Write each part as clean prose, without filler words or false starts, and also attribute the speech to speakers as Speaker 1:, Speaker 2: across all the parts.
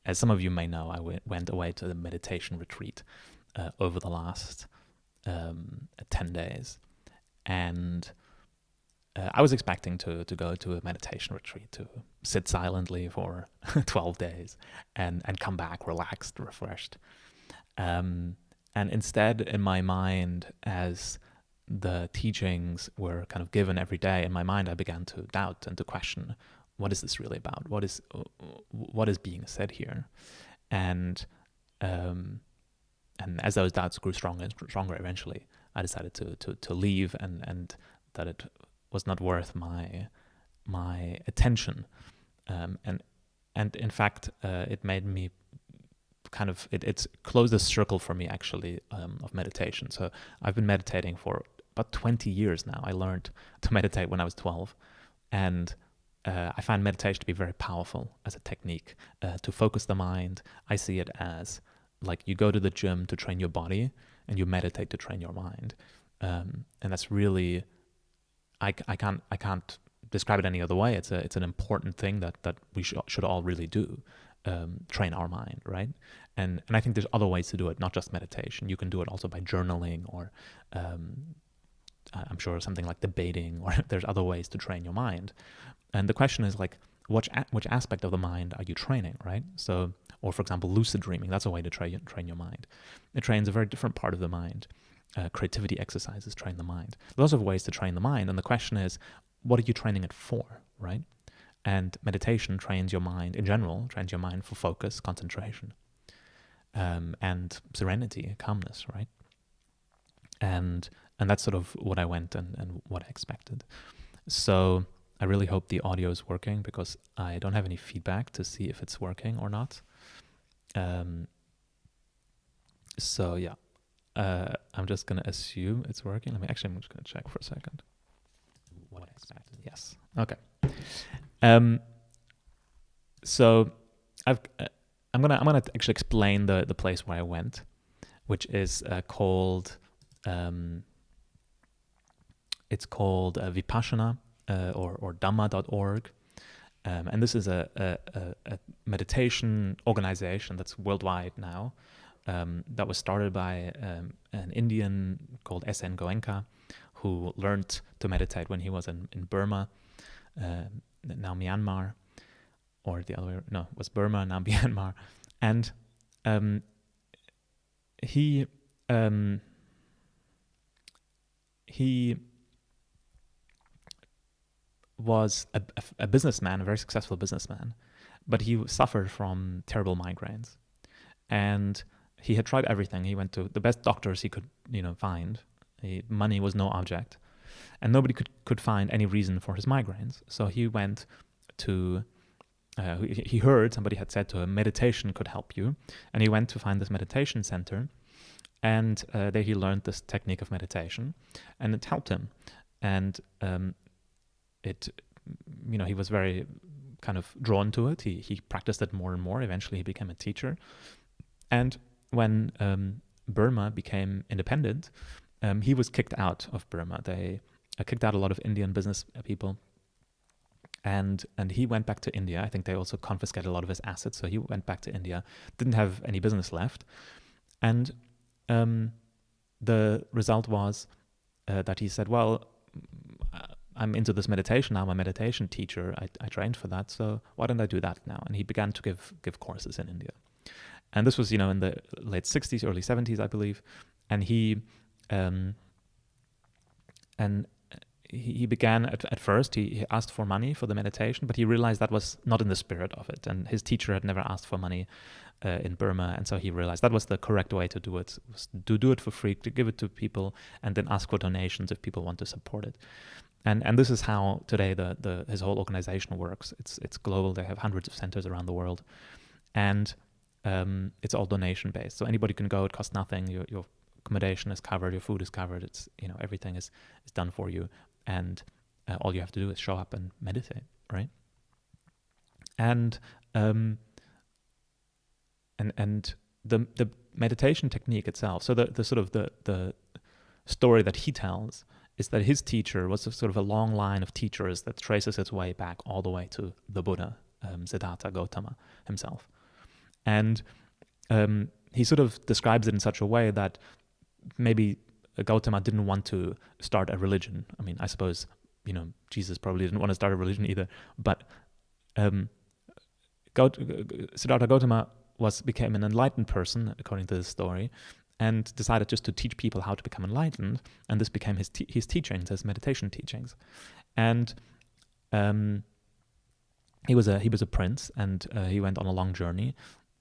Speaker 1: as some of you may know, I went away to the meditation retreat over the last 10 days. And I was expecting to go to a meditation retreat, to sit silently for 12 days and come back relaxed, refreshed. And instead, in my mind, as the teachings were kind of given every day, in my mind, I began to doubt and to question, what is this really about? What is being said here? And as those doubts grew stronger and stronger, eventually I decided to leave, and that it was not worth my attention. And in fact, it made me kind of, it's closed a circle for me, actually, of meditation. So I've been meditating for about 20 years now. I learned to meditate when I was 12, and I find meditation to be very powerful as a technique to focus the mind. I see it as like you go to the gym to train your body, and you meditate to train your mind. And that's really, I can't describe it any other way. It's an important thing that we should all really do, train our mind, right? And I think there's other ways to do it, not just meditation. You can do it also by journaling, or I'm sure something like debating, or there's other ways to train your mind. And the question is like, which aspect of the mind are you training, right? So, or for example, lucid dreaming, that's a way to train your mind. It trains a very different part of the mind. Creativity exercises train the mind. Lots of ways to train the mind, and the question is, what are you training it for, right? And meditation trains your mind, in general, trains your mind for focus, concentration, and serenity, calmness, right? And that's sort of what I went and what I expected. So I really hope the audio is working, because I don't have any feedback to see if it's working or not. So yeah, I'm just going to assume it's working. I'm just going to check for a second. What I expected. Yes. Okay. So I'm gonna actually explain the place where I went, which is called it's called Vipassana or Dhamma.org. And this is a meditation organization that's worldwide now, that was started by an Indian called S.N. Goenka, who learned to meditate when he was in Burma, now Myanmar, or the other way, no, it was Burma, now Myanmar. And he was a businessman, a very successful businessman, but he suffered from terrible migraines. And he had tried everything. He went to the best doctors he could, find. Money was no object. And nobody could find any reason for his migraines. So he went to, he heard somebody had said to him, meditation could help you. And he went to find this meditation center. And there he learned this technique of meditation. And it helped him. And he was very kind of drawn to it. He practiced it more and more. Eventually he became a teacher. And when Burma became independent, he was kicked out of Burma. They kicked out a lot of Indian business people. And he went back to India. I think they also confiscated a lot of his assets. So he went back to India, didn't have any business left. And the result was that he said, well, I'm into this meditation now. I'm a meditation teacher. I trained for that. So why don't I do that now? And he began to give courses in India. And this was, in the late 60s, early 70s, I believe. And he began at first, he asked for money for the meditation, but he realized that was not in the spirit of it. And his teacher had never asked for money in Burma. And so he realized that was the correct way to do it, was to do it for free, to give it to people, and then ask for donations if people want to support it. And this is how today his whole organization works. It's global. They have hundreds of centers around the world. And it's all donation based. So anybody can go, it costs nothing. Your accommodation is covered, your food is covered. It's, everything is done for you. And all you have to do is show up and meditate, right? And the meditation technique itself. So the sort of the story that he tells is that his teacher was sort of a long line of teachers that traces its way back all the way to the Buddha, Siddhartha Gautama himself. And he sort of describes it in such a way that maybe Gautama didn't want to start a religion. I mean, I suppose, Jesus probably didn't want to start a religion either. But Siddhartha Gautama became an enlightened person, according to this story, and decided just to teach people how to become enlightened. And this became his teachings, his meditation teachings. And he was a prince, and he went on a long journey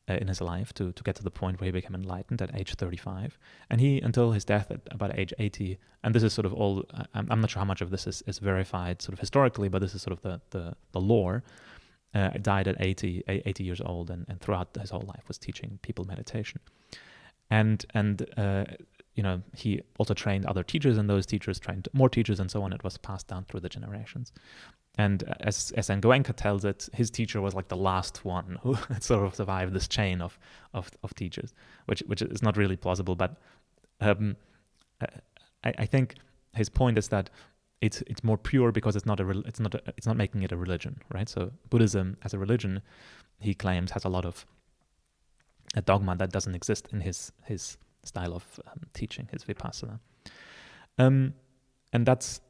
Speaker 1: in his life to get to the point where he became enlightened at age 35. And he, until his death at about age 80, and this is sort of all, I'm not sure how much of this is verified sort of historically, but this is sort of the lore, died at 80 years old, and throughout his whole life was teaching people meditation. And he also trained other teachers, and those teachers trained more teachers, and so on. It was passed down through the generations. And as Goenka tells it, his teacher was like the last one who sort of survived this chain of teachers, which is not really plausible. But I think his point is that it's more pure because it's not making it a religion, right? So Buddhism as a religion, he claims, has a lot of a dogma that doesn't exist in his style of teaching, his Vipassana, and that's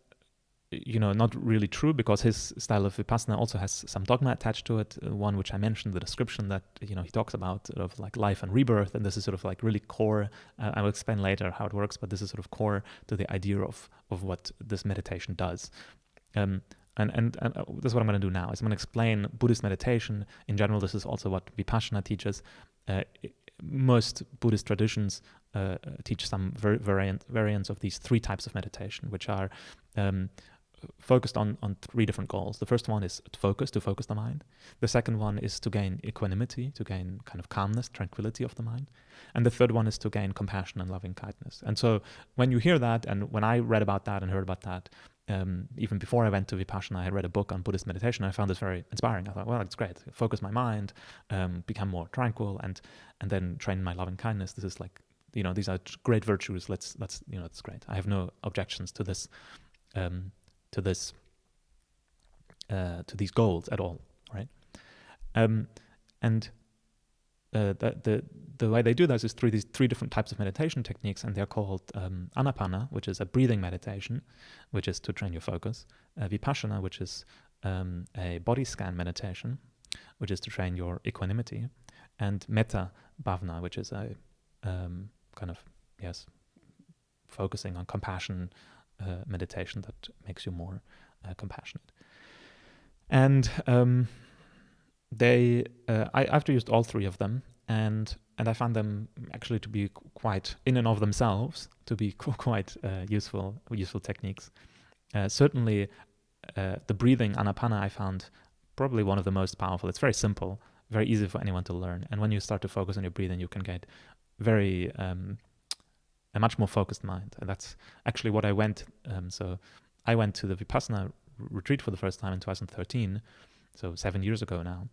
Speaker 1: not really true, because his style of Vipassana also has some dogma attached to it. One which I mentioned, the description that he talks about sort of like life and rebirth, and this is sort of like really core. I will explain later how it works, but this is sort of core to the idea of what this meditation does. And this is what I'm going to do now. Is I'm going to explain Buddhist meditation in general. This is also what Vipassana teaches. Most Buddhist traditions teach some variants of these three types of meditation, which are focused on three different goals. The first one is to focus the mind. The second one is to gain equanimity, to gain kind of calmness, tranquility of the mind. And the third one is to gain compassion and loving kindness. And so when you hear that, and when I read about that and heard about that, even before I went to Vipassana, I had read a book on Buddhist meditation. And I found this very inspiring. I thought, well, it's great. Focus my mind, become more tranquil, and then train my loving kindness. This is like, these are great virtues. Let's it's great. I have no objections to this. To these goals at all, right? And the way they do this is through these three different types of meditation techniques, and they're called Anapana, which is a breathing meditation, which is to train your focus; Vipassana, which is a body scan meditation, which is to train your equanimity; and Metta Bhavana, which is a kind of focusing on compassion. Meditation that makes you more compassionate. And I've used all three of them, and I found them actually to be quite, in and of themselves, to be quite useful techniques. Certainly, the breathing Anapana I found probably one of the most powerful. It's very simple, very easy for anyone to learn. And when you start to focus on your breathing, you can get very a much more focused mind. And that's actually what I went. So I went to the Vipassana retreat for the first time in 2013, so 7 years ago now.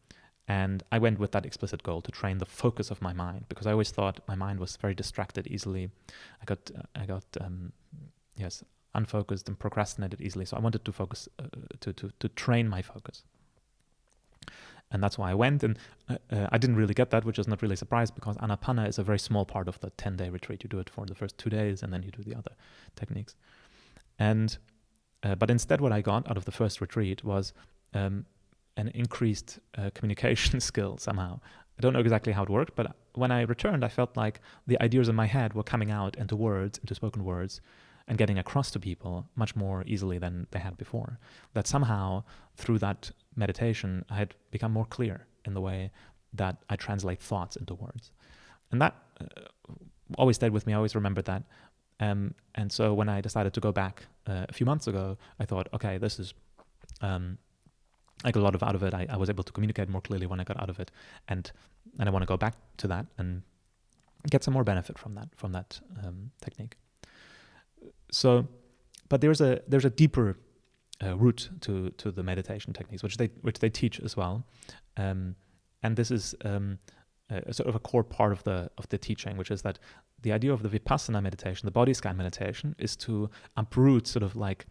Speaker 1: And I went with that explicit goal to train the focus of my mind, because I always thought my mind was very distracted easily. I got unfocused and procrastinated easily. So I wanted to focus, to train my focus. And that's why I went, and I didn't really get that, which is not really a surprise, because Anapana is a very small part of the 10-day retreat. You do it for the first 2 days, and then you do the other techniques. And but instead, what I got out of the first retreat was an increased communication skill somehow. I don't know exactly how it worked, but when I returned, I felt like the ideas in my head were coming out into words, into spoken words, and getting across to people much more easily than they had before. That somehow, through that meditation, I had become more clear in the way that I translate thoughts into words. And that always stayed with me. I always remembered that. And so when I decided to go back a few months ago, I thought, okay, this is... I got a lot out of it. I was able to communicate more clearly when I got out of it. And I want to go back to that and get some more benefit from that technique. So, but there's a deeper root to the meditation techniques, which they teach as well, and this is a sort of a core part of the teaching, which is that the idea of the Vipassana meditation, the body scan meditation, is to uproot sort of like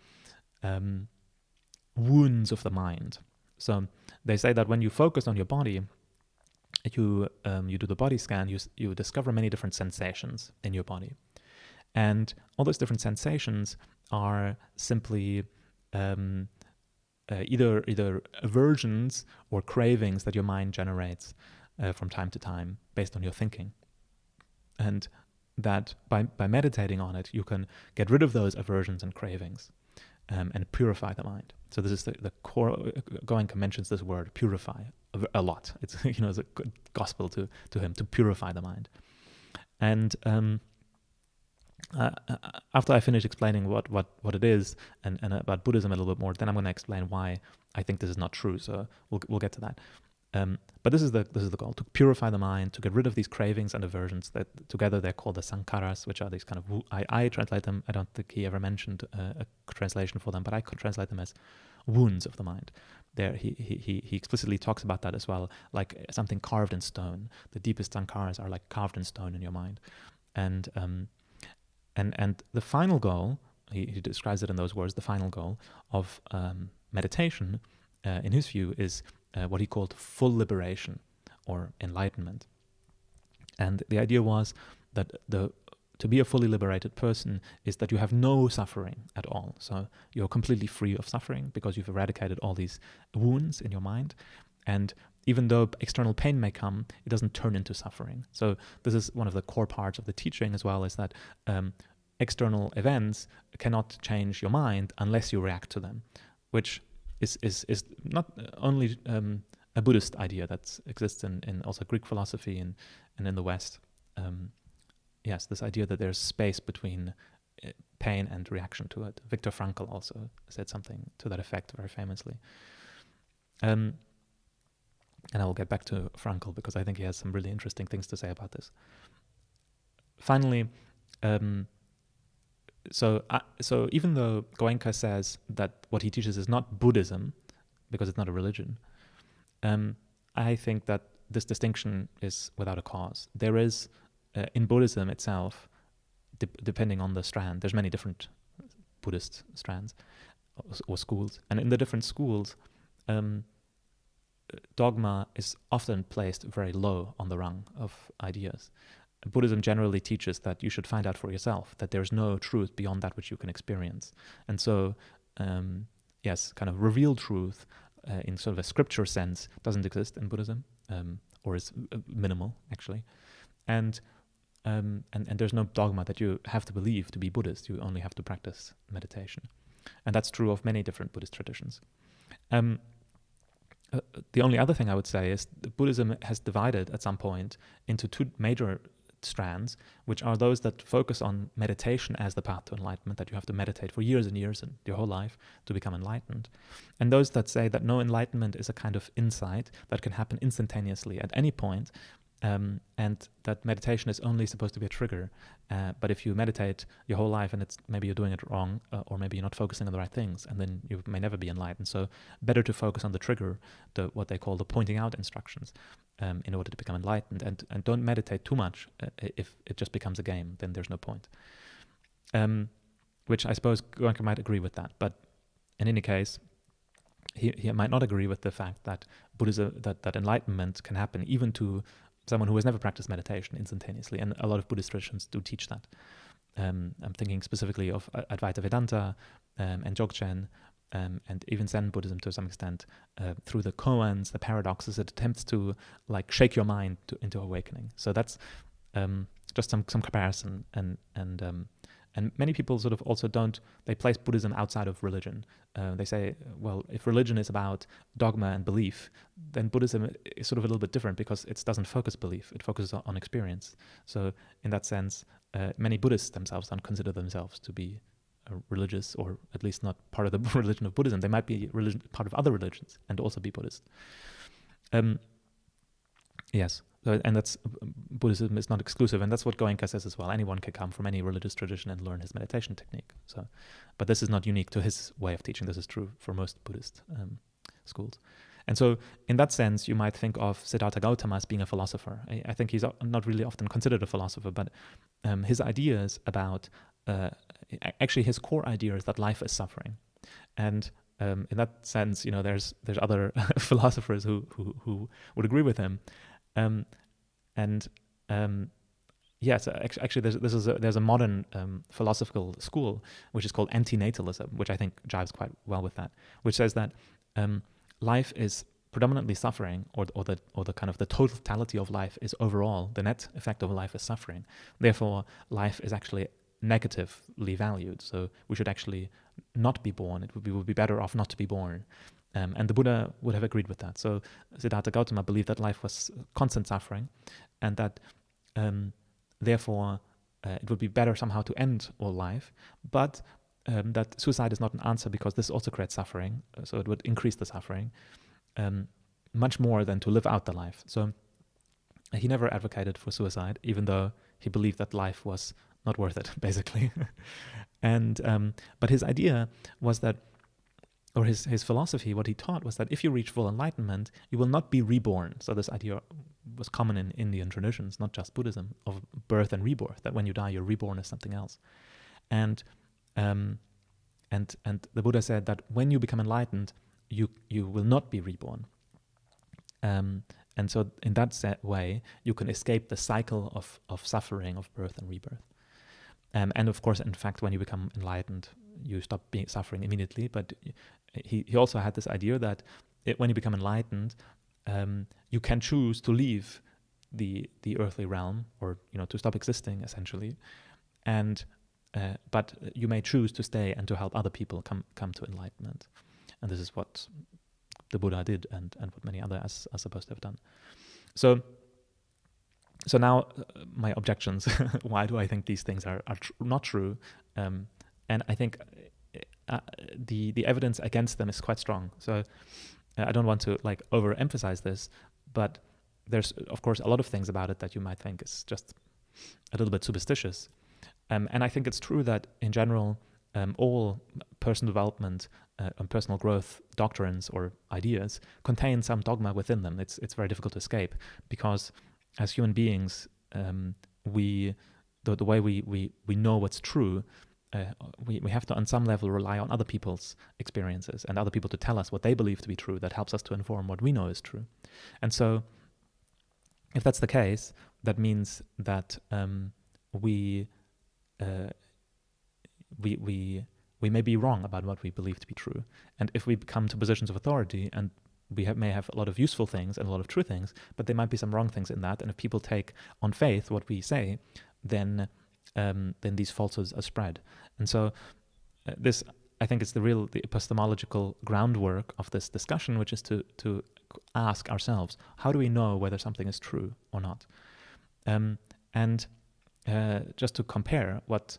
Speaker 1: wounds of the mind. So they say that when you focus on your body, you do the body scan, you discover many different sensations in your body, and all those different sensations are simply either aversions or cravings that your mind generates from time to time based on your thinking, and that by meditating on it, you can get rid of those aversions and cravings and purify the mind. So this is the core. Goenka mentions this word "purify" a lot. It's it's a good gospel to him, to purify the mind. And after I finish explaining what it is and about Buddhism a little bit more, then I'm going to explain why I think this is not true. So we'll get to that. But this is the goal: to purify the mind, to get rid of these cravings and aversions that together they're called the sankharas, which are these kind of I translate them. I don't think he ever mentioned a translation for them, but I could translate them as wounds of the mind. There he explicitly talks about that as well, like something carved in stone. The deepest sankharas are like carved in stone in your mind, and the final goal, he describes it in those words. The final goal of meditation, in his view, is what he called full liberation or enlightenment. And the idea was that to be a fully liberated person is that you have no suffering at all. So you're completely free of suffering because you've eradicated all these wounds in your mind. And even though external pain may come, it doesn't turn into suffering. So this is one of the core parts of the teaching as well, is that external events cannot change your mind unless you react to them, which is not only a Buddhist idea that exists in also Greek philosophy and in the West. Yes, this idea that there's space between pain and reaction to it. Viktor Frankl also said something to that effect very famously. And I will get back to Frankl because I think he has some really interesting things to say about this. Finally, so even though Goenka says that what he teaches is not Buddhism, because it's not a religion, I think that this distinction is without a cause. There is, in Buddhism itself, depending on the strand, there's many different Buddhist strands or schools. And in the different schools, dogma is often placed very low on the rung of ideas. Buddhism generally teaches that you should find out for yourself, that there's no truth beyond that which you can experience. And so, yes, kind of revealed truth in sort of a scripture sense doesn't exist in Buddhism, or is minimal, actually. And there's no dogma that you have to believe to be Buddhist. You only have to practice meditation. And that's true of many different Buddhist traditions. The only other thing I would say is that Buddhism has divided at some point into two major strands, which are those that focus on meditation as the path to enlightenment, that you have to meditate for years and years and your whole life to become enlightened, and those that say that no, enlightenment is a kind of insight that can happen instantaneously at any point, and that meditation is only supposed to be a trigger, but if you meditate your whole life and maybe you're doing it wrong, or maybe you're not focusing on the right things, and then you may never be enlightened. So better to focus on the trigger, what they call the pointing out instructions, in order to become enlightened, and don't meditate too much. If it just becomes a game, then there's no point. Which I suppose Goenka might agree with that, but in any case, he might not agree with the fact that Buddhism, that enlightenment can happen even to someone who has never practiced meditation instantaneously, and a lot of Buddhist traditions do teach that. I'm thinking specifically of Advaita Vedanta and Dzogchen, and even Zen Buddhism to some extent, through the koans, the paradoxes, it attempts to like shake your mind into awakening. So that's just some comparison, and many people sort of also they place Buddhism outside of religion. They say, well, if religion is about dogma and belief, then Buddhism is sort of a little bit different because it doesn't focus belief, it focuses on experience. So in that sense, many Buddhists themselves don't consider themselves to be religious, or at least not part of the religion of Buddhism. They might be part of other religions and also be Buddhist. Yes. And that's, Buddhism is not exclusive, and that's what Goenka says as well. Anyone can come from any religious tradition and learn his meditation technique. So, but this is not unique to his way of teaching. This is true for most Buddhist schools. And so, in that sense, you might think of Siddhartha Gautama as being a philosopher. I think he's not really often considered a philosopher, but his ideas about, actually his core idea is that life is suffering. And in that sense, there's other philosophers who would agree with him. And yes, actually, there's a modern philosophical school which is called Anti-Natalism, which I think jives quite well with that, which says that life is predominantly suffering, or the kind of the totality of life is overall, the net effect of life is suffering. Therefore, life is actually negatively valued. So we should actually not be born. We would be better off not to be born. And the Buddha would have agreed with that. So Siddhartha Gautama believed that life was constant suffering, and that therefore it would be better somehow to end all life, but that suicide is not an answer, because this also creates suffering. So it would increase the suffering much more than to live out the life. So he never advocated for suicide, even though he believed that life was not worth it, basically. And but his idea was that, or his philosophy, what he taught was that if you reach full enlightenment, you will not be reborn. So this idea was common in Indian traditions, not just Buddhism, of birth and rebirth, that when you die, you're reborn as something else. And the Buddha said that when you become enlightened, you will not be reborn. And so in that way, you can escape the cycle of suffering, of birth and rebirth. And of course, in fact, when you become enlightened, you stop suffering immediately. But he also had this idea that when you become enlightened, you can choose to leave the earthly realm, or to stop existing, essentially. And but you may choose to stay and to help other people come to enlightenment. And this is what the Buddha did, and what many others are supposed to have done. So now my objections. Why do I think these things are not true? And I think the evidence against them is quite strong. So I don't want to overemphasize this, but there's of course a lot of things about it that you might think is just a little bit superstitious. And I think it's true that in general, all personal development and personal growth doctrines or ideas contain some dogma within them. It's very difficult to escape, because as human beings, the way we know what's true, we have to on some level rely on other people's experiences and other people to tell us what they believe to be true. That helps us to inform what we know is true. And so if that's the case, that means that we may be wrong about what we believe to be true. And if we come to positions of authority, and we may have a lot of useful things and a lot of true things, but there might be some wrong things in that. And if people take on faith what we say, then these falsehoods are spread. And so this, I think, is the epistemological groundwork of this discussion, which is to ask ourselves, how do we know whether something is true or not? And just to compare, what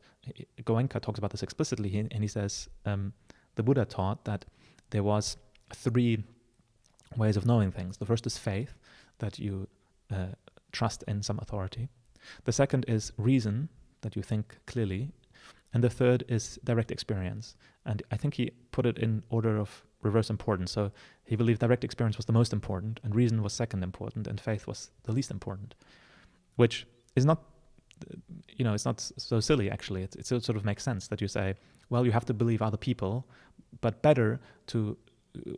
Speaker 1: Goenka talks about this explicitly, and he says the Buddha taught that there was 3 ways of knowing things. The first is faith, that you trust in some authority. The second is reason, that you think clearly. And the third is direct experience. And I think he put it in order of reverse importance. So he believed direct experience was the most important, and reason was second important, and faith was the least important, which is not, it's not so silly, actually. It sort of makes sense that you say, well, you have to believe other people, but better to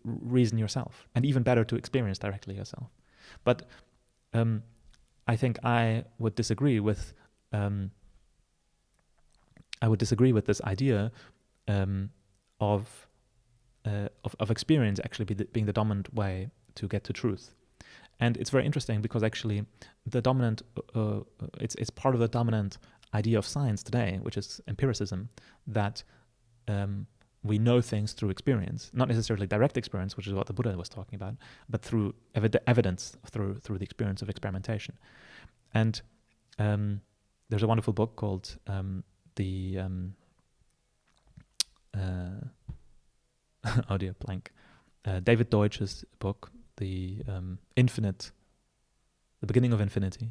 Speaker 1: reason yourself, and even better to experience directly yourself. But I think I would disagree with this idea of experience actually being the dominant way to get to truth. And it's very interesting, because actually the dominant, it's part of the dominant idea of science today, which is empiricism, that we know things through experience, not necessarily direct experience, which is what the Buddha was talking about, but through evidence, through the experience of experimentation. And there's a wonderful book called David Deutsch's book, The Beginning of Infinity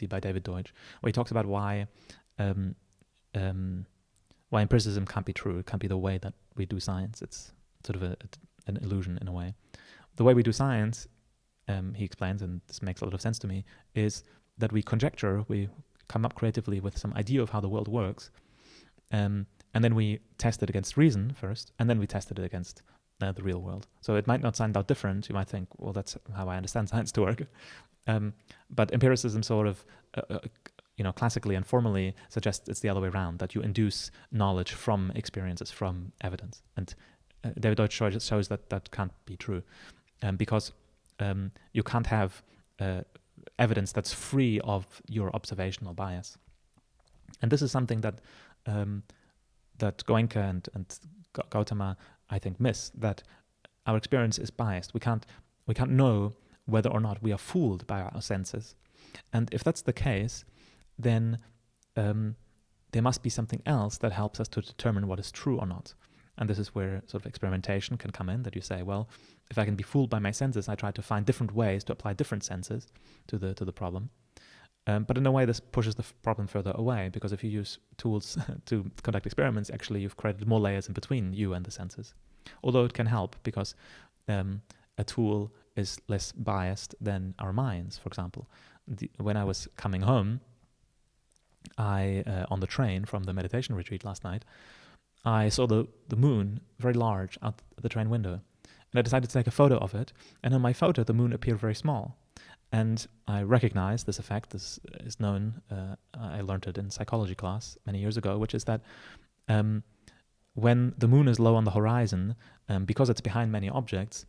Speaker 1: by David Deutsch, where he talks about why empiricism can't be true. It can't be the way that we do science. It's sort of an illusion in a way. The way we do science, he explains, and this makes a lot of sense to me, is that we conjecture, we come up creatively with some idea of how the world works, and then we test it against reason first, and then we tested it against the real world. So it might not sound that different. You might think, well, that's how I understand science to work. But empiricism sort of, classically and formally suggests it's the other way around, that you induce knowledge from experiences, from evidence. And David Deutsch shows that that can't be true, because you can't have evidence that's free of your observational bias. And this is something that Goenka and Gautama, I think, miss, that our experience is biased. We can't know whether or not we are fooled by our senses. And if that's the case, then there must be something else that helps us to determine what is true or not. And this is where sort of experimentation can come in, that you say, well, if I can be fooled by my senses, I try to find different ways to apply different senses to the problem. But in a way, this pushes the problem further away, because if you use tools to conduct experiments, actually you've created more layers in between you and the senses. Although it can help, because a tool is less biased than our minds. For example, when I was coming home, on the train from the meditation retreat last night, I saw the moon very large out the train window. And I decided to take a photo of it. And in my photo, the moon appeared very small. And I recognized this effect. This is known, I learned it in psychology class many years ago, which is that when the moon is low on the horizon, because it's behind many objects,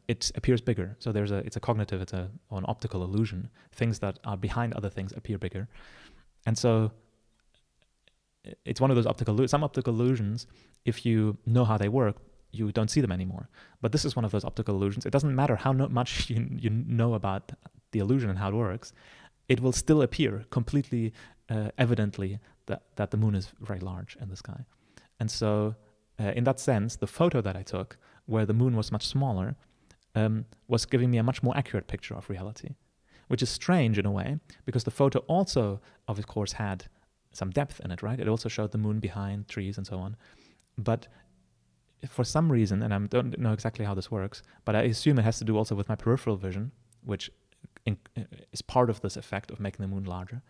Speaker 1: it appears bigger. So it's a cognitive, or an optical illusion. Things that are behind other things appear bigger. And so it's one of those some optical illusions, if you know how they work, you don't see them anymore. But this is one of those optical illusions. It doesn't matter how much you know about the illusion and how it works, it will still appear completely evidently that the moon is very large in the sky. And so in that sense, the photo that I took, where the moon was much smaller, was giving me a much more accurate picture of reality, which is strange in a way, because the photo also, of course, had some depth in it, right? It also showed the moon behind trees and so on. But for some reason, and I don't know exactly how this works, but I assume it has to do also with my peripheral vision, which is part of this effect of making the moon larger.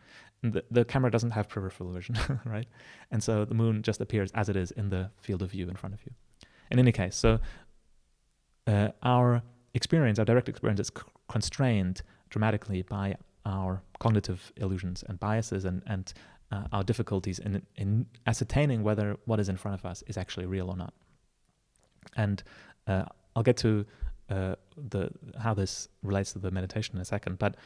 Speaker 1: And the camera doesn't have peripheral vision, right? And so the moon just appears as it is in the field of view in front of you. In any case, so our direct experience is constrained dramatically by our cognitive illusions and biases and our difficulties in ascertaining whether what is in front of us is actually real or not. And I'll get to how this relates to the meditation in a second, but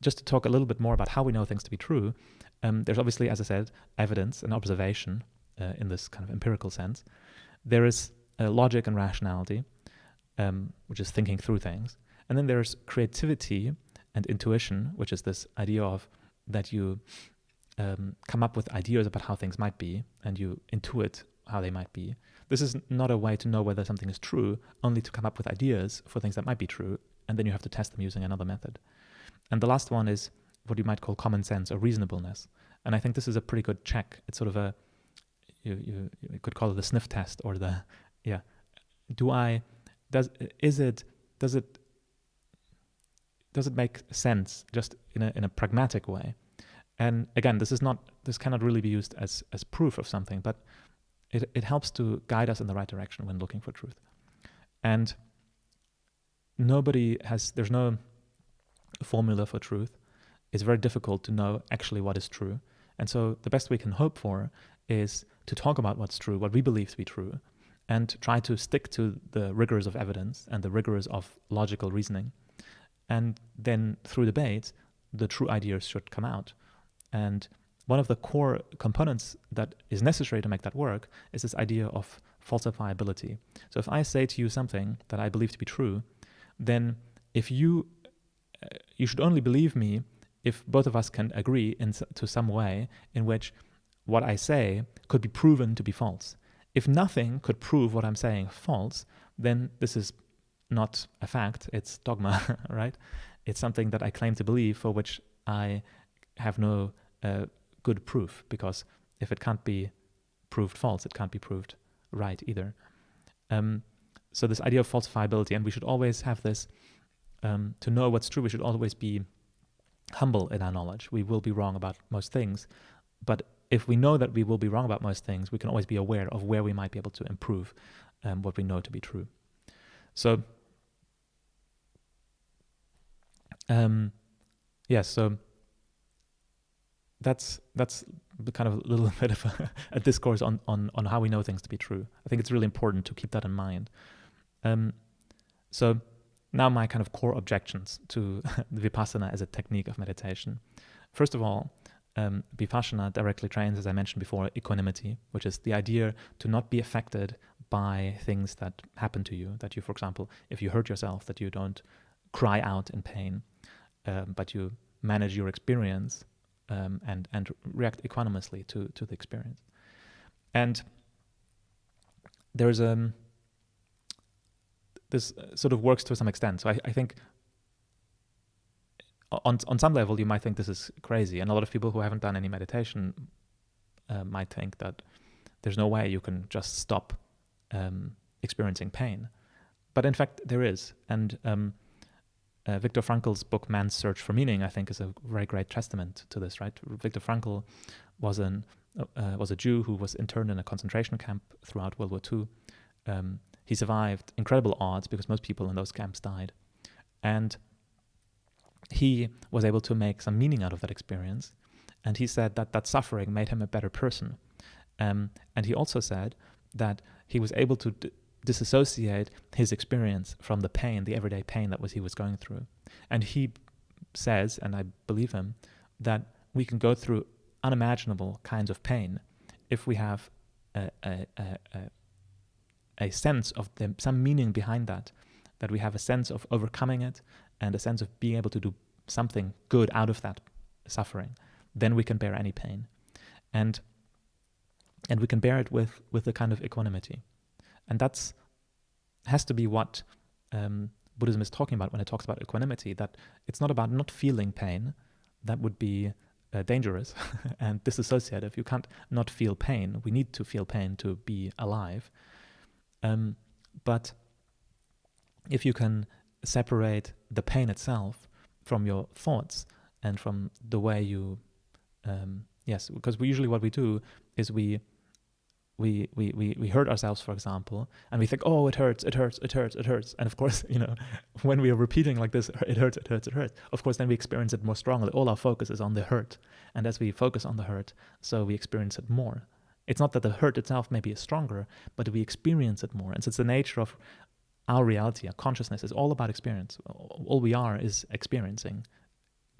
Speaker 1: just to talk a little bit more about how we know things to be true, there's obviously, as I said, evidence and observation in this kind of empirical sense. There is logic and rationality, which is thinking through things. And then there's creativity and intuition, which is this idea of that you come up with ideas about how things might be, and you intuit how they might be. This is not a way to know whether something is true, only to come up with ideas for things that might be true, and then you have to test them using another method. And the last one is what you might call common sense or reasonableness. And I think this is a pretty good check. It's sort of you could call it the sniff test, or does it make sense just in a pragmatic way? And again, this cannot really be used as proof of something, but it helps to guide us in the right direction when looking for truth. And there's no formula for truth. It's very difficult to know actually what is true. And so the best we can hope for is to talk about what's true, what we believe to be true, and try to stick to the rigors of evidence and the rigors of logical reasoning. And then through debate, the true ideas should come out. And one of the core components that is necessary to make that work is this idea of falsifiability. So if I say to you something that I believe to be true, then if you should only believe me if both of us can agree to some way in which what I say could be proven to be false. If nothing could prove what I'm saying false, then this is not a fact, it's dogma, right? It's something that I claim to believe for which I have no good proof, because if it can't be proved false, it can't be proved right either. So this idea of falsifiability, and we should always have this, to know what's true, we should always be humble in our knowledge. We will be wrong about most things, but if we know that we will be wrong about most things, we can always be aware of where we might be able to improve what we know to be true. So, so that's kind of a little bit of a discourse on how we know things to be true. I think it's really important to keep that in mind. So now my kind of core objections to the Vipassana as a technique of meditation. First of all, Vipassana directly trains, as I mentioned before, equanimity, which is the idea to not be affected by things that happen to you. That you, for example, if you hurt yourself, that you don't cry out in pain, but you manage your experience and react equanimously to the experience. And there's this sort of works to some extent. So I think on some level you might think this is crazy, and a lot of people who haven't done any meditation might think that there's no way you can just stop experiencing pain. But in fact there is, and Viktor Frankl's book Man's Search for Meaning, I think, is a very great testament to this, right? Viktor Frankl was a Jew who was interned in a concentration camp throughout World War II. He survived incredible odds because most people in those camps died. And he was able to make some meaning out of that experience. And he said that suffering made him a better person. And he also said that he was able to disassociate his experience from the pain, the everyday pain that he was going through. And he says, and I believe him, that we can go through unimaginable kinds of pain if we have a sense of some meaning behind that we have a sense of overcoming it and a sense of being able to do something good out of that suffering. Then we can bear any pain. And we can bear it with a kind of equanimity. And has to be what Buddhism is talking about when it talks about equanimity, that it's not about not feeling pain. That would be dangerous and disassociative. You can't not feel pain. We need to feel pain to be alive. But if you can separate the pain itself from your thoughts and from the way you, because usually what we do is we hurt ourselves, for example, and we think, oh, it hurts. And of course, when we are repeating like this, it hurts. Of course, then we experience it more strongly. All our focus is on the hurt. And as we focus on the hurt, so we experience it more. It's not that the hurt itself maybe is stronger, but we experience it more. And so it's the nature of our reality, our consciousness is all about experience. All we are is experiencing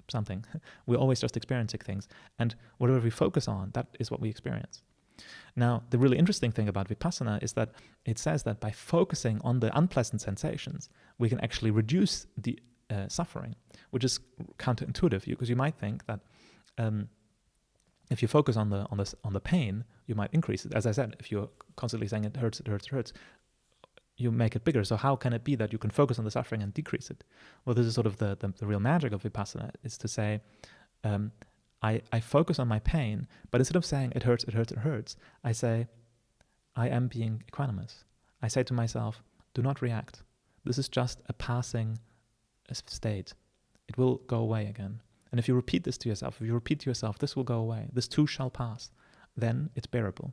Speaker 1: something. We're always just experiencing things. And whatever we focus on, that is what we experience. Now, the really interesting thing about Vipassana is that it says that by focusing on the unpleasant sensations, we can actually reduce the suffering, which is counterintuitive, because you might think that if you focus on the pain, you might increase it. As I said, if you're constantly saying it hurts, you make it bigger. So how can it be that you can focus on the suffering and decrease it? Well, this is sort of the real magic of Vipassana, is to say, I focus on my pain, but instead of saying it hurts, I say, I am being equanimous. I say to myself, do not react. This is just a passing state. It will go away again. And if you repeat this to yourself, this will go away, this too shall pass, then it's bearable.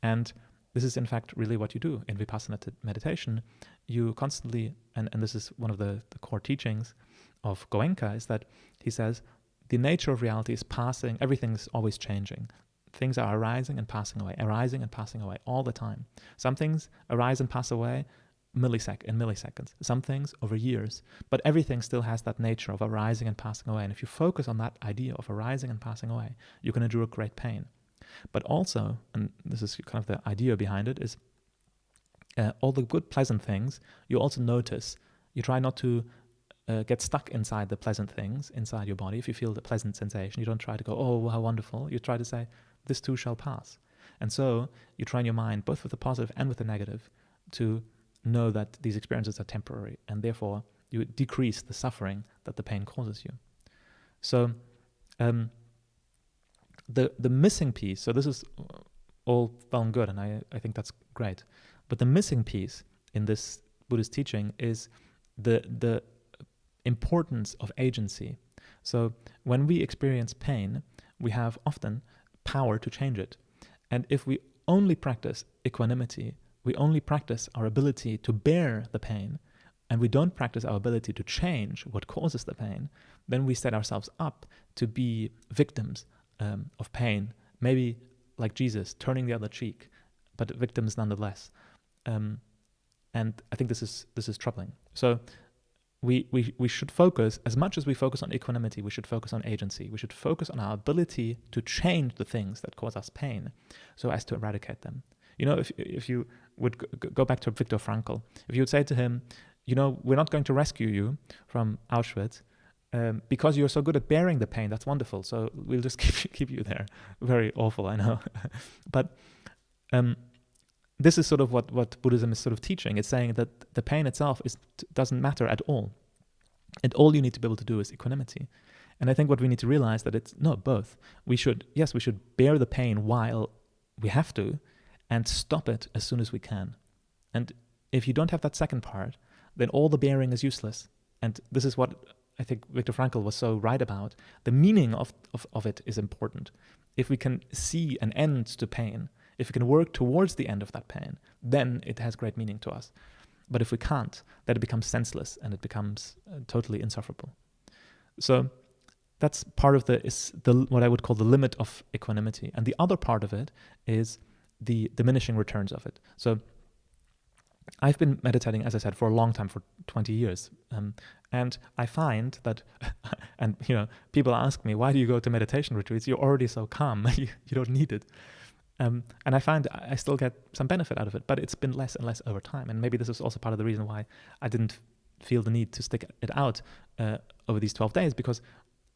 Speaker 1: And this is in fact really what you do in Vipassana meditation. You constantly, and this is one of the core teachings of Goenka, is that he says, the nature of reality is passing, everything's always changing. Things are arising and passing away all the time. Some things arise and pass away in milliseconds, some things over years, but everything still has that nature of arising and passing away. And if you focus on that idea of arising and passing away, you can endure great pain. But also, and this is kind of the idea behind it, is all the good, pleasant things, you also notice. You try not to get stuck inside the pleasant things inside your body. If you feel the pleasant sensation, you don't try to go, oh, how wonderful. You try to say, this too shall pass. And so you train your mind, both with the positive and with the negative, to know that these experiences are temporary, and therefore you decrease the suffering that the pain causes you. So the missing piece, so this is all well and good, and I think that's great, but the missing piece in this Buddhist teaching is the importance of agency. So when we experience pain, we have often power to change it. And if we only practice equanimity, we only practice our ability to bear the pain, and we don't practice our ability to change what causes the pain, then we set ourselves up to be victims of pain, maybe like Jesus, turning the other cheek, but victims nonetheless. And I think this is troubling. So we should focus, as much as we focus on equanimity, we should focus on agency. We should focus on our ability to change the things that cause us pain so as to eradicate them. You know, if you would go back to Viktor Frankl, if you would say to him, you know, we're not going to rescue you from Auschwitz because you're so good at bearing the pain, that's wonderful, so we'll just keep you there. Very awful, I know. But this is sort of what Buddhism is sort of teaching. It's saying that the pain itself doesn't matter at all. And all you need to be able to do is equanimity. And I think what we need to realize that it's both. We should bear the pain while we have to, and stop it as soon as we can. And if you don't have that second part, then all the bearing is useless. And this is what I think Viktor Frankl was so right about. The meaning of it is important. If we can see an end to pain, if we can work towards the end of that pain, then it has great meaning to us. But if we can't, then it becomes senseless and it becomes totally insufferable. So that's part of the what I would call the limit of equanimity. And the other part of it is the diminishing returns of it. So I've been meditating, as I said, for a long time, for 20 years. And I find that, and you know, people ask me, why do you go to meditation retreats? You're already so calm, you don't need it. And I find I still get some benefit out of it, but it's been less and less over time. And maybe this is also part of the reason why I didn't feel the need to stick it out over these 12 days, because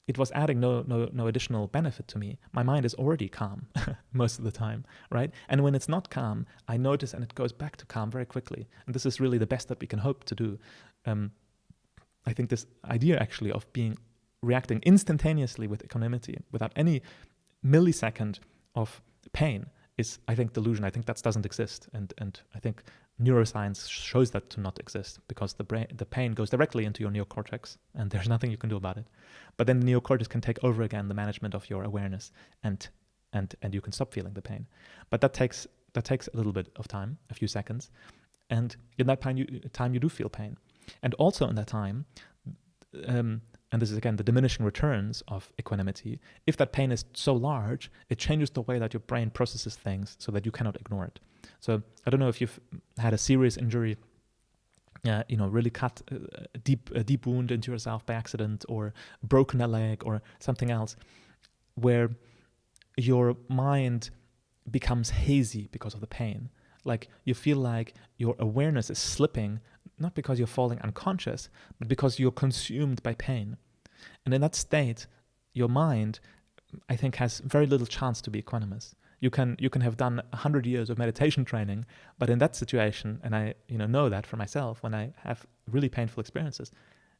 Speaker 1: it was adding no additional benefit to me. My mind is already calm most of the time, right? And when it's not calm, I notice and it goes back to calm very quickly. And this is really the best that we can hope to do. I think this idea actually of reacting instantaneously with equanimity, without any millisecond of pain, is, I think, delusion. I think that doesn't exist. And I think neuroscience shows that to not exist, because the pain goes directly into your neocortex and there's nothing you can do about it. But then the neocortex can take over again the management of your awareness, and you can stop feeling the pain. But that takes a little bit of time, a few seconds. And in that time you do feel pain. And also in that time, and this is again the diminishing returns of equanimity, if that pain is so large, it changes the way that your brain processes things so that you cannot ignore it. So I don't know if you've had a serious injury, really cut a deep wound into yourself by accident, or broken a leg or something else, where your mind becomes hazy because of the pain. Like you feel like your awareness is slipping, not because you're falling unconscious, but because you're consumed by pain. And in that state, your mind, I think, has very little chance to be equanimous. You can have done 100 years of meditation training, but in that situation, and I know that for myself, when I have really painful experiences,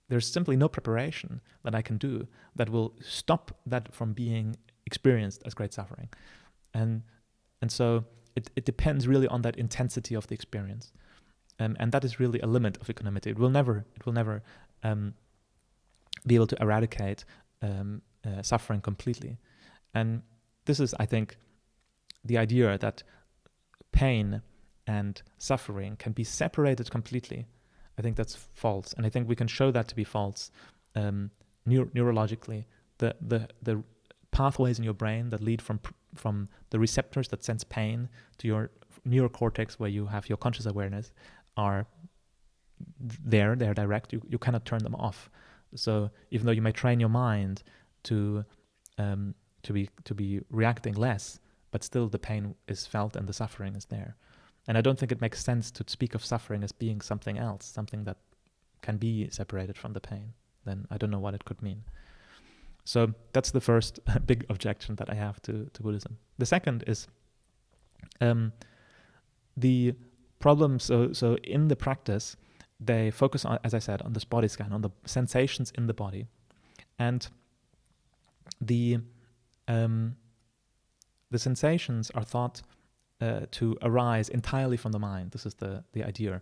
Speaker 1: there's simply no preparation that I can do that will stop that from being experienced as great suffering. And so it depends really on that intensity of the experience. And that is really a limit of equanimity. It will never be able to eradicate suffering completely. And this is, I think, the idea that pain and suffering can be separated completely. I think that's false. And I think we can show that to be false neurologically. The pathways in your brain that lead from the receptors that sense pain to your neocortex, where you have your conscious awareness, are there. They're direct. You cannot turn them off. So even though you may train your mind to be reacting less, but still the pain is felt and the suffering is there. And I don't think it makes sense to speak of suffering as being something else, something that can be separated from the pain. Then I don't know what it could mean. So that's the first big objection that I have to Buddhism. The second is the problem. So in the practice, they focus on, as I said, on this body scan, on the sensations in the body, and the sensations are thought to arise entirely from the mind. This is the idea.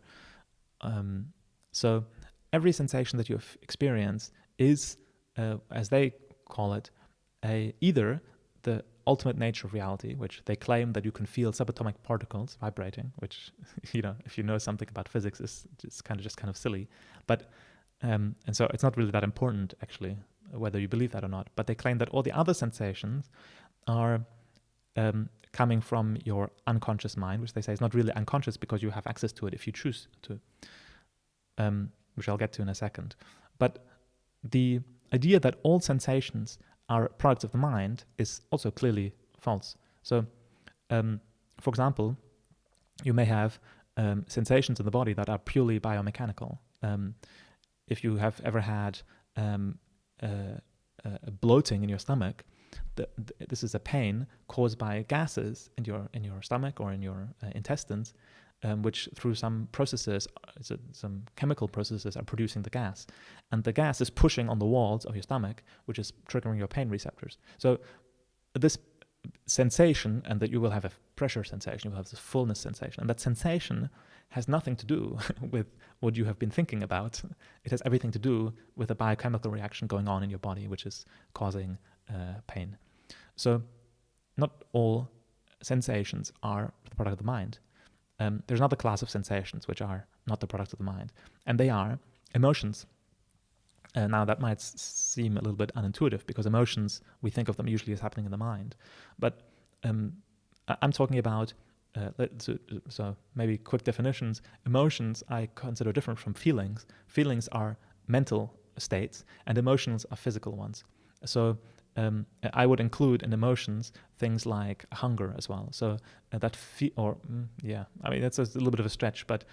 Speaker 1: So every sensation that you've experienced is, as they call it, either the ultimate nature of reality, which they claim that you can feel subatomic particles vibrating, which, if you know something about physics, is just kind of silly. But and so it's not really that important, actually, whether you believe that or not. But they claim that all the other sensations are coming from your unconscious mind, which they say is not really unconscious because you have access to it if you choose to, which I'll get to in a second. But the idea that all sensations are products of the mind is also clearly false. So, for example, you may have sensations in the body that are purely biomechanical. If you have ever had bloating in your stomach, this is a pain caused by gases in your stomach or in your intestines, which through some processes, some chemical processes, are producing the gas. And the gas is pushing on the walls of your stomach, which is triggering your pain receptors. So this sensation, and that you will have a pressure sensation, you will have this fullness sensation, and that sensation has nothing to do with what you have been thinking about. It has everything to do with a biochemical reaction going on in your body, which is causing pain. So not all sensations are the product of the mind. There's another class of sensations which are not the product of the mind, and they are emotions. Now that might seem a little bit unintuitive, because emotions, we think of them usually as happening in the mind. But I'm talking about, so maybe quick definitions. Emotions I consider different from feelings. Feelings are mental states, and emotions are physical ones. So I would include in emotions things like hunger as well. So that's a little bit of a stretch, but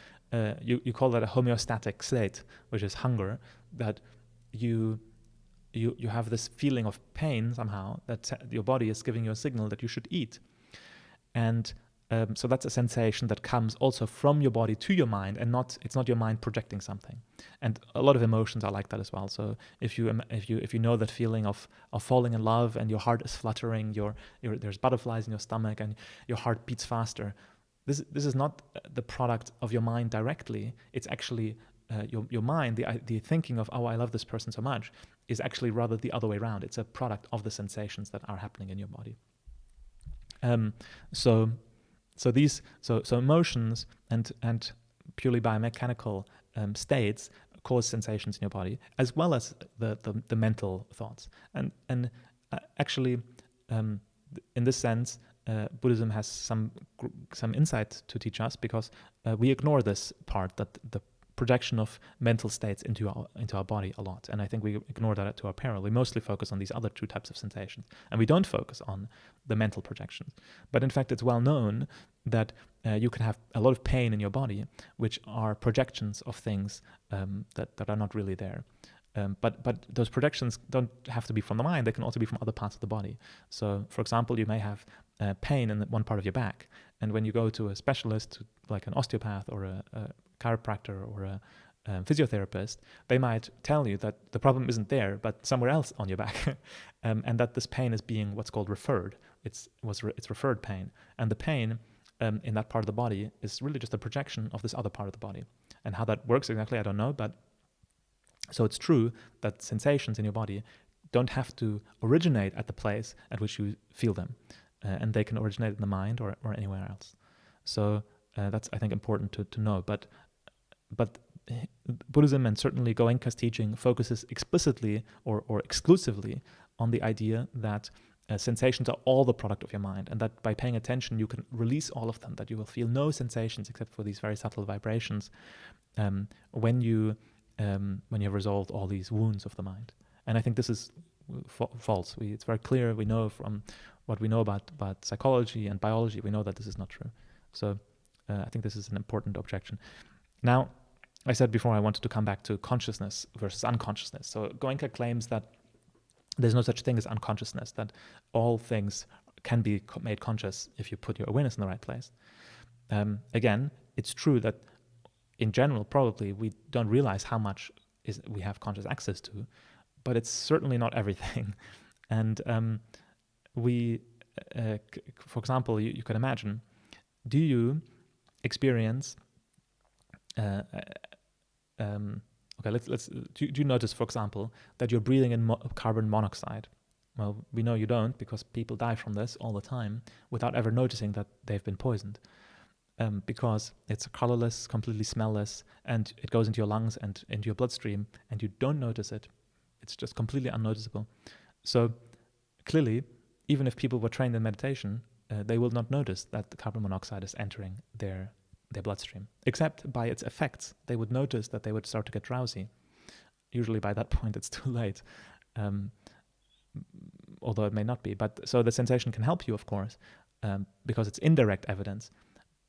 Speaker 1: you call that a homeostatic state, which is hunger, that you have this feeling of pain somehow, that your body is giving you a signal that you should eat. And so that's a sensation that comes also from your body to your mind, and it's not your mind projecting something. And a lot of emotions are like that as well. So if you know that feeling of falling in love, and your heart is fluttering, there's butterflies in your stomach, and your heart beats faster, this is not the product of your mind directly. It's actually your mind, the thinking of, oh, I love this person so much, is actually rather the other way around. It's a product of the sensations that are happening in your body. So emotions and purely biomechanical states cause sensations in your body, as well as the mental thoughts. And actually, in this sense, Buddhism has some insight to teach us, because we ignore this part, that the projection of mental states into our body a lot. And I think we ignore that to our peril. We mostly focus on these other two types of sensations, and we don't focus on the mental projections. But in fact, it's well known that you can have a lot of pain in your body, which are projections of things that are not really there. But those projections don't have to be from the mind. They can also be from other parts of the body. So, for example, you may have pain in one part of your back, and when you go to a specialist, like an osteopath or a chiropractor or a physiotherapist, they might tell you that the problem isn't there, but somewhere else on your back, and that this pain is being what's called referred. It's referred pain, and the pain in that part of the body is really just a projection of this other part of the body. And how that works exactly, I don't know, but so it's true that sensations in your body don't have to originate at the place at which you feel them, and they can originate in the mind or anywhere else. So that's, I think, important to know. But Buddhism, and certainly Goenka's teaching, focuses explicitly or exclusively on the idea that sensations are all the product of your mind, and that by paying attention you can release all of them, that you will feel no sensations except for these very subtle vibrations when you have resolved all these wounds of the mind. And I think this is false. It's very clear. We know from what we know about psychology and biology, we know that this is not true. So I think this is an important objection. Now, I said before I wanted to come back to consciousness versus unconsciousness. So Goenka claims that there's no such thing as unconsciousness, that all things can be made conscious if you put your awareness in the right place. Again, it's true that in general, probably we don't realize how much we have conscious access to, but it's certainly not everything. And for example, you can imagine, do you experience do you notice, for example, that you're breathing in carbon monoxide? Well, we know you don't, because people die from this all the time without ever noticing that they've been poisoned. Because it's colorless, completely smellless, and it goes into your lungs and into your bloodstream, and you don't notice it. It's just completely unnoticeable. So clearly, even if people were trained in meditation, they will not notice that the carbon monoxide is entering their bloodstream, except by its effects. They would notice that they would start to get drowsy. Usually by that point it's too late, although it may not be. But so the sensation can help you, of course, because it's indirect evidence.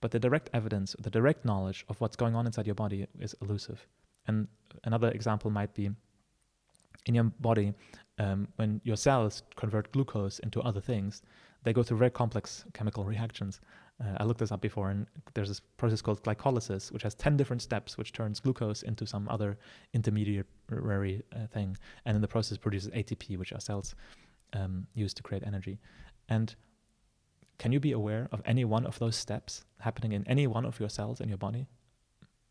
Speaker 1: But the direct evidence, the direct knowledge of what's going on inside your body is elusive. And another example might be in your body, when your cells convert glucose into other things, they go through very complex chemical reactions. I looked this up before, and there's this process called glycolysis, which has 10 different steps, which turns glucose into some other intermediary thing, and in the process produces ATP, which our cells use to create energy. And can you be aware of any one of those steps happening in any one of your cells in your body?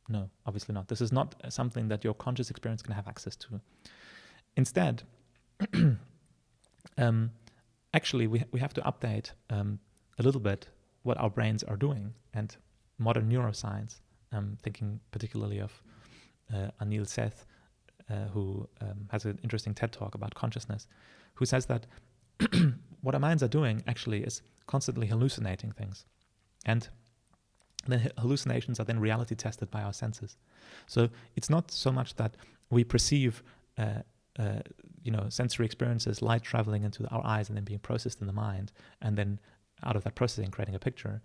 Speaker 1: No, obviously not. This is not something that your conscious experience can have access to. Instead, actually, we have to update a little bit what our brains are doing. And modern neuroscience, thinking particularly of Anil Seth, who has an interesting TED talk about consciousness, who says that what our minds are doing actually is constantly hallucinating things. And the hallucinations are then reality tested by our senses. So it's not so much that we perceive sensory experiences, light traveling into our eyes and then being processed in the mind, and then out of that processing creating a picture.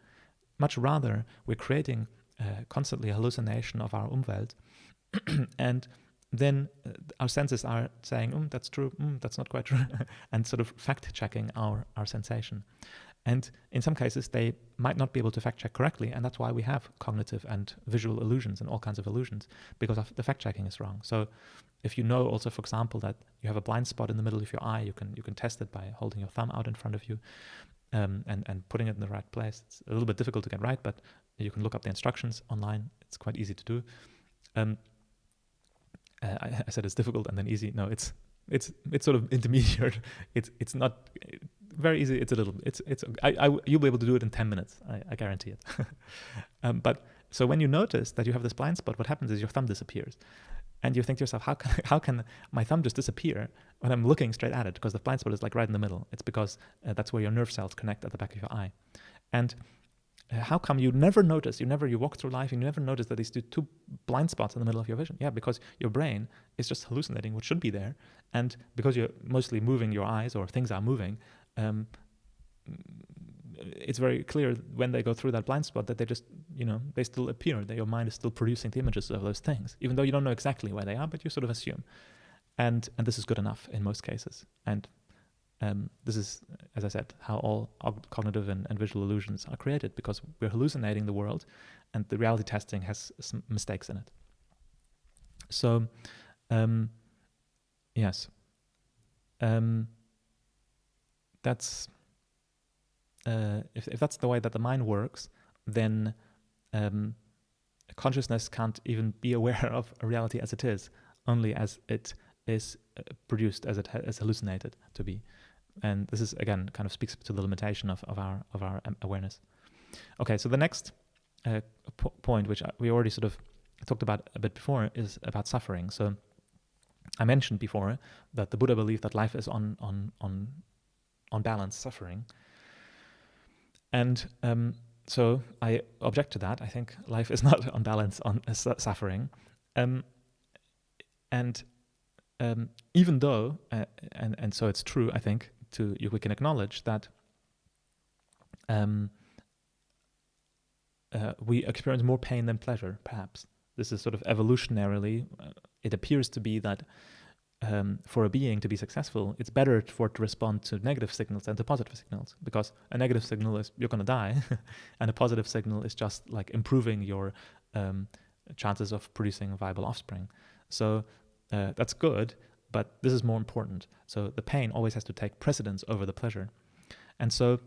Speaker 1: Much rather, we're creating constantly a hallucination of our Umwelt, and then our senses are saying, that's true, that's not quite true, and sort of fact-checking our sensation. And in some cases, they might not be able to fact-check correctly, and that's why we have cognitive and visual illusions and all kinds of illusions, because the fact-checking is wrong. So if you know also, for example, that you have a blind spot in the middle of your eye, you can test it by holding your thumb out in front of you and putting it in the right place. It's a little bit difficult to get right, but you can look up the instructions online. It's quite easy to do. I said it's difficult and then easy. No, it's sort of intermediate. It's not very easy. It's a little. You'll be able to do it in 10 minutes. I guarantee it. But so when you notice that you have this blind spot, what happens is your thumb disappears, and you think to yourself, how can my thumb just disappear when I'm looking straight at it? Because the blind spot is like right in the middle. It's because that's where your nerve cells connect at the back of your eye, and how come you never notice, you walk through life and you never notice that these two blind spots in the middle of your vision? Yeah, because your brain is just hallucinating what should be there. And because you're mostly moving your eyes, or things are moving, it's very clear when they go through that blind spot that they just, they still appear, that your mind is still producing the images of those things, even though you don't know exactly where they are, but you sort of assume. And this is good enough in most cases. And this is, as I said, how all cognitive and visual illusions are created, because we're hallucinating the world, and the reality testing has some mistakes in it. So, yes, that's if that's the way that the mind works, then consciousness can't even be aware of a reality as it is, only as it is produced, as it is hallucinated to be. And this is, again, kind of speaks to the limitation of our awareness. Okay, so the next point, which we already sort of talked about a bit before, is about suffering. So I mentioned before that the Buddha believed that life is on balance suffering. And so I object to that. I think life is not on balance on suffering. And even though, and so it's true, I think, we can acknowledge that we experience more pain than pleasure, perhaps. This is sort of evolutionarily, it appears to be that for a being to be successful, it's better for it to respond to negative signals than to positive signals, because a negative signal is you're going to die, and a positive signal is just like improving your chances of producing viable offspring. So that's good, but this is more important. So the pain always has to take precedence over the pleasure. And so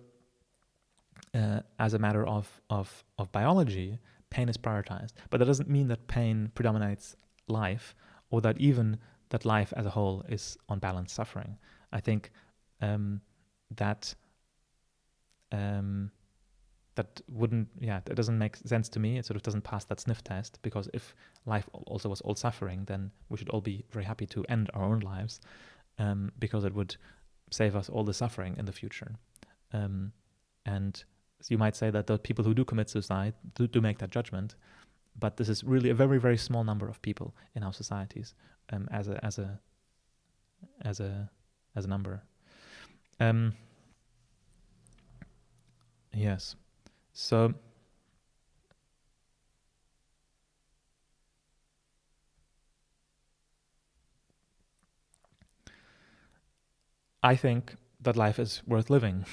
Speaker 1: as a matter of biology, pain is prioritized. But that doesn't mean that pain predominates life, or that even that life as a whole is on balance suffering. I think that doesn't make sense to me. It sort of doesn't pass that sniff test, because if life also was all suffering, then we should all be very happy to end our own lives, because it would save us all the suffering in the future. And you might say that the people who do commit suicide do make that judgment, but this is really a very, very small number of people in our societies, as a number. Yes. So I think that life is worth living.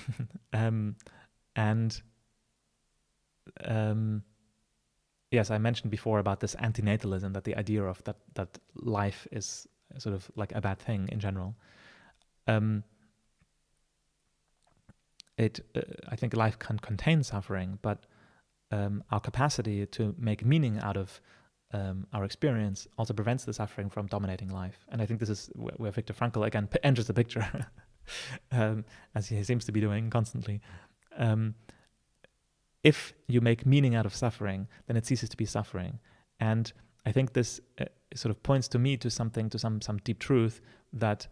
Speaker 1: Yes, I mentioned before about this anti-natalism, that the idea of that life is sort of like a bad thing in general. I think life can contain suffering, but our capacity to make meaning out of our experience also prevents the suffering from dominating life. And I think this is where Viktor Frankl again enters the picture, as he seems to be doing constantly. If you make meaning out of suffering, then it ceases to be suffering. And I think this sort of points to me to some deep truth that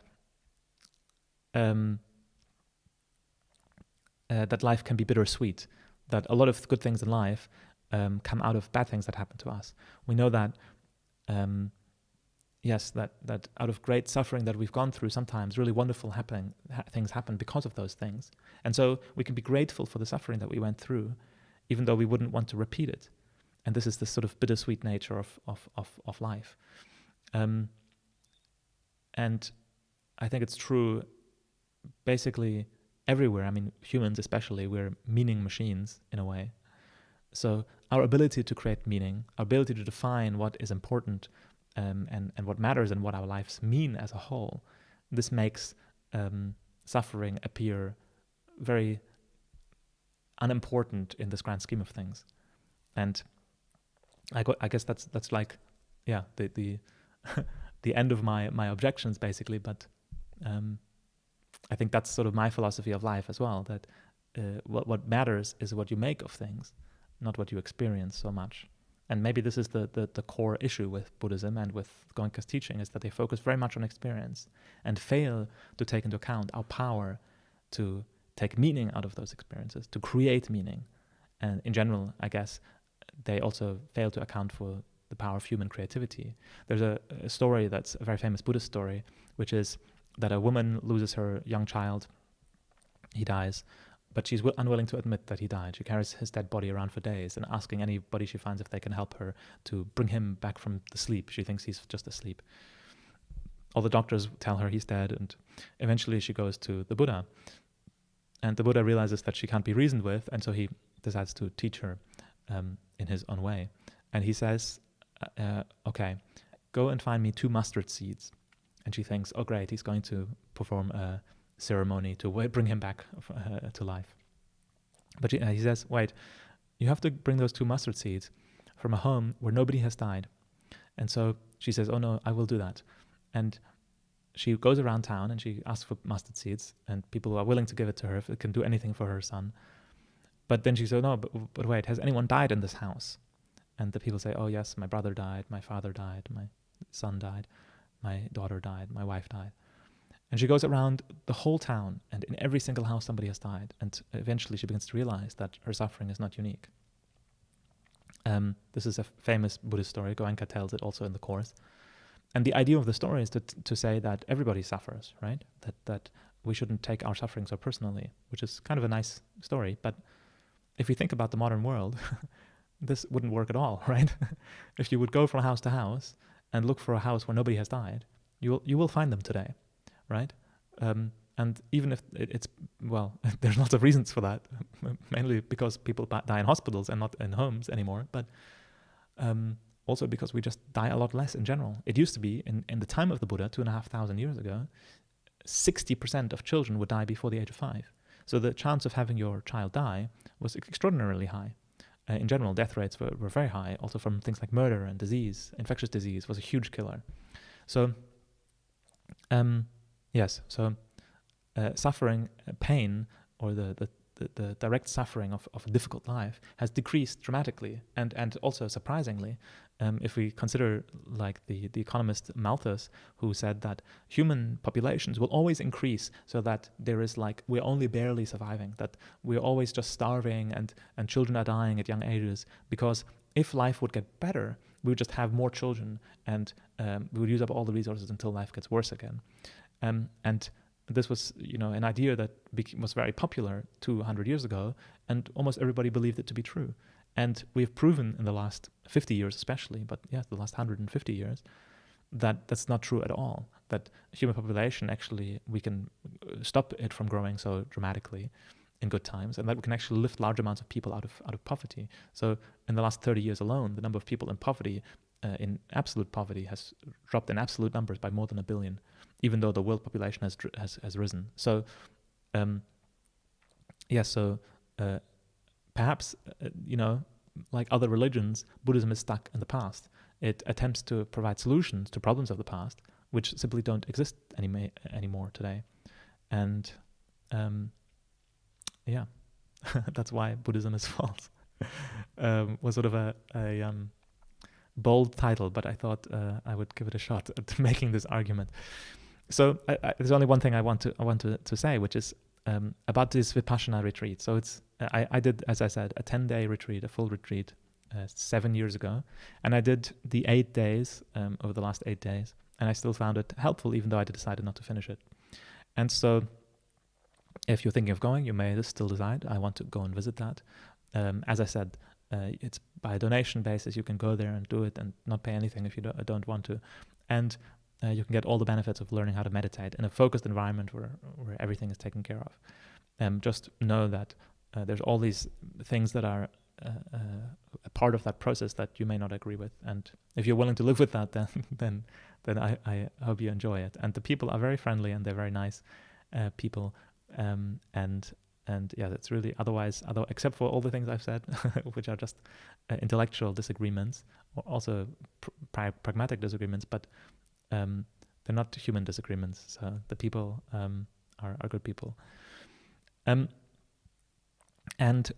Speaker 1: that life can be bittersweet, that a lot of good things in life come out of bad things that happen to us. We know that, that out of great suffering that we've gone through, sometimes really wonderful things happen because of those things. And so we can be grateful for the suffering that we went through, even though we wouldn't want to repeat it. And this is the sort of bittersweet nature of life. And I think it's true basically everywhere. I mean, humans especially, we're meaning machines in a way. So our ability to create meaning, our ability to define what is important and what matters and what our lives mean as a whole, this makes suffering appear very unimportant in this grand scheme of things. And I guess that's like, the the end of my objections basically. But I think that's sort of my philosophy of life as well. That what matters is what you make of things, not what you experience so much. And maybe this is the core issue with Buddhism and with Goenka's teaching, is that they focus very much on experience and fail to take into account our power to take meaning out of those experiences, to create meaning. And in general, I guess, they also fail to account for the power of human creativity. There's a story that's a very famous Buddhist story, which is that a woman loses her young child. He dies, but she's unwilling to admit that he died. She carries his dead body around for days and asking anybody she finds if they can help her to bring him back from the sleep. She thinks he's just asleep. All the doctors tell her he's dead, and eventually she goes to the Buddha. And the Buddha realizes that she can't be reasoned with, and so he decides to teach her in his own way. And he says, okay, go and find me 2 mustard seeds. And she thinks, oh great, he's going to perform a ceremony to bring him back to life. But he says, wait, you have to bring those 2 mustard seeds from a home where nobody has died. And so she says, oh no, I will do that. And she goes around town and she asks for mustard seeds, and people are willing to give it to her if it can do anything for her son. But then she says, no, but wait, has anyone died in this house? And the people say, oh yes, my brother died, my father died, my son died, my daughter died, my wife died. And she goes around the whole town, and in every single house somebody has died. And eventually she begins to realize that her suffering is not unique. This is a famous Buddhist story. Goenka tells it also in the Course. And the idea of the story is to say that everybody suffers, right? That we shouldn't take our suffering so personally, which is kind of a nice story. But if you think about the modern world, this wouldn't work at all, right? If you would go from house to house and look for a house where nobody has died, you will find them today, right? And even if it's, well, there's lots of reasons for that, mainly because people die in hospitals and not in homes anymore, but also because we just die a lot less in general. It used to be, in the time of the Buddha, 2,500 years ago, 60% of children would die before the age of 5. So the chance of having your child die was extraordinarily high. In general, death rates were very high, also from things like murder and disease. Infectious disease was a huge killer. So, yes, so suffering, pain, or the direct suffering of a difficult life has decreased dramatically, and also surprisingly, if we consider like the economist Malthus, who said that human populations will always increase, so that there is like we're only barely surviving, that we're always just starving, and children are dying at young ages, because if life would get better, we would just have more children, and we would use up all the resources until life gets worse again. And this was, an idea that was very popular 200 years ago, and almost everybody believed it to be true. And we've proven in the last 50 years especially, but yes, the last 150 years, that that's not true at all. That human population, actually, we can stop it from growing so dramatically in good times, and that we can actually lift large amounts of people out of poverty. So in the last 30 years alone, the number of people in poverty, in absolute poverty, has dropped in absolute numbers by more than 1 billion, even though the world population has risen. So, perhaps, like other religions, Buddhism is stuck in the past. It attempts to provide solutions to problems of the past, which simply don't exist anymore today. And that's why Buddhism is false. Was sort of a bold title, but I thought I would give it a shot at making this argument. So there's only one thing I want to say, which is about this Vipassana retreat. So I did, as I said, a 10-day retreat, a full retreat, 7 years ago, and I did the 8 days over the last 8 days, and I still found it helpful, even though I decided not to finish it. And so, if you're thinking of going, you may still decide, I want to go and visit that. As I said, it's by a donation basis. You can go there and do it and not pay anything if you don't want to. And you can get all the benefits of learning how to meditate in a focused environment where everything is taken care of. Just know that there's all these things that are a part of that process that you may not agree with. And if you're willing to live with that, then I hope you enjoy it. And the people are very friendly, and they're very nice people. And yeah, that's really otherwise, except for all the things I've said, which are just intellectual disagreements, or also pragmatic disagreements, but they're not human disagreements. So the people are good people. And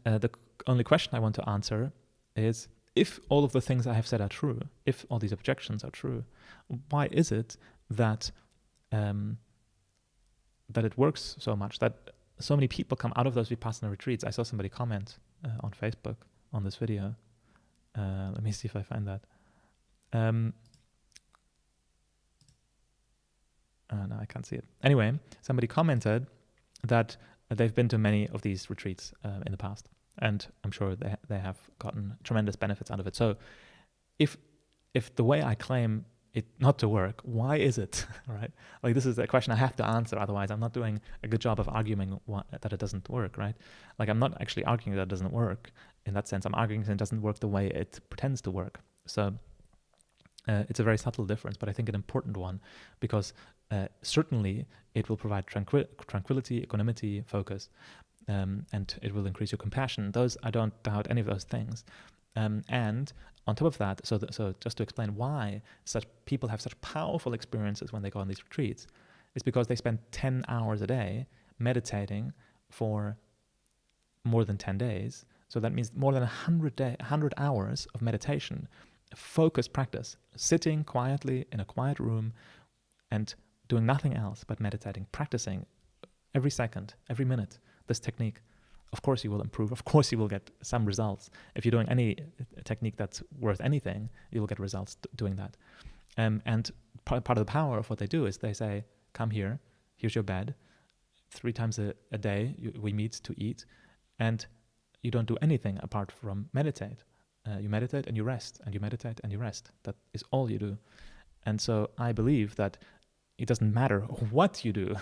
Speaker 1: the only question I want to answer is, if all of the things I have said are true, if all these objections are true, why is it that it works so much, that so many people come out of those Vipassana retreats? I saw somebody comment on Facebook on this video. Let me see if I find that. No, I can't see it. Anyway, somebody commented that they've been to many of these retreats in the past, and I'm sure they have gotten tremendous benefits out of it. So if the way I claim it not to work, why is it, right? Like, this is a question I have to answer, otherwise I'm not doing a good job of arguing that it doesn't work, right? Like, I'm not actually arguing that it doesn't work in that sense. I'm arguing that it doesn't work the way it pretends to work. So it's a very subtle difference, but I think an important one, because certainly it will provide tranquility, equanimity, focus, and it will increase your compassion. Those, I don't doubt any of those things. And on top of that, so just to explain why such people have such powerful experiences when they go on these retreats, is because they spend 10 hours a day meditating for more than 10 days. So that means more than 100 hours of meditation, focused practice, sitting quietly in a quiet room and doing nothing else but meditating, practicing every second, every minute, this technique. Of course you will improve. Of course you will get some results. If you're doing any technique that's worth anything, you will get results doing that. And part of the power of what they do is they say, come here, here's your bed. 3 times a day we meet to eat, and you don't do anything apart from meditate. You meditate and you rest, and you meditate and you rest. That is all you do. And so I believe that it doesn't matter what you do.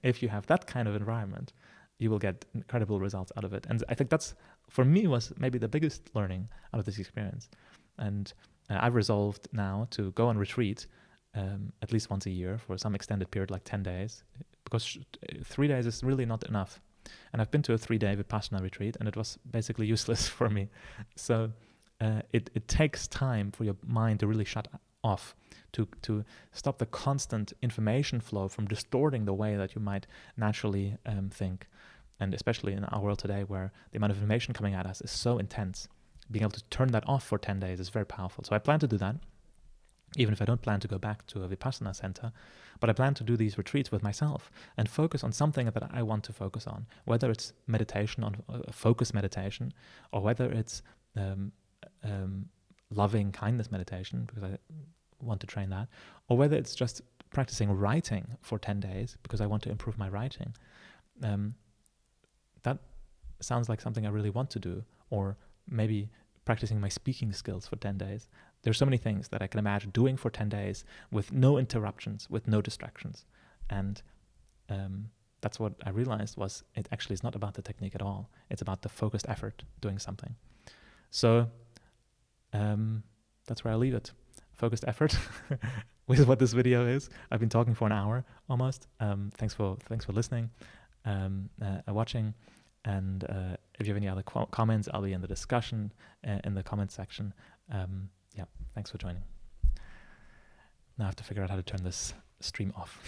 Speaker 1: If you have that kind of environment, you will get incredible results out of it. And I think that's, for me, was maybe the biggest learning out of this experience. And I've resolved now to go on retreat at least once a year for some extended period, like 10 days, because 3 days is really not enough. And I've been to a 3-day Vipassana retreat, and it was basically useless for me. So it takes time for your mind to really shut off, to stop the constant information flow from distorting the way that you might naturally think. And especially in our world today, where the amount of information coming at us is so intense, being able to turn that off for 10 days is very powerful. So I plan to do that, even if I don't plan to go back to a Vipassana center. But I plan to do these retreats with myself and focus on something that I want to focus on, whether it's meditation, on focus meditation, or whether it's loving kindness meditation, because I want to train that, or whether it's just practicing writing for 10 days because I want to improve my writing. That sounds like something I really want to do. Or maybe practicing my speaking skills for 10 days. There's so many things that I can imagine doing for 10 days with no interruptions, with no distractions. And that's what I realized was it actually is not about the technique at all. It's about the focused effort doing something. So that's where I leave it. Focused effort with what this video is. I've been talking for an hour almost. Thanks for listening, watching. And if you have any other comments, I'll be in the discussion in the comments section. Yeah, thanks for joining. Now I have to figure out how to turn this stream off.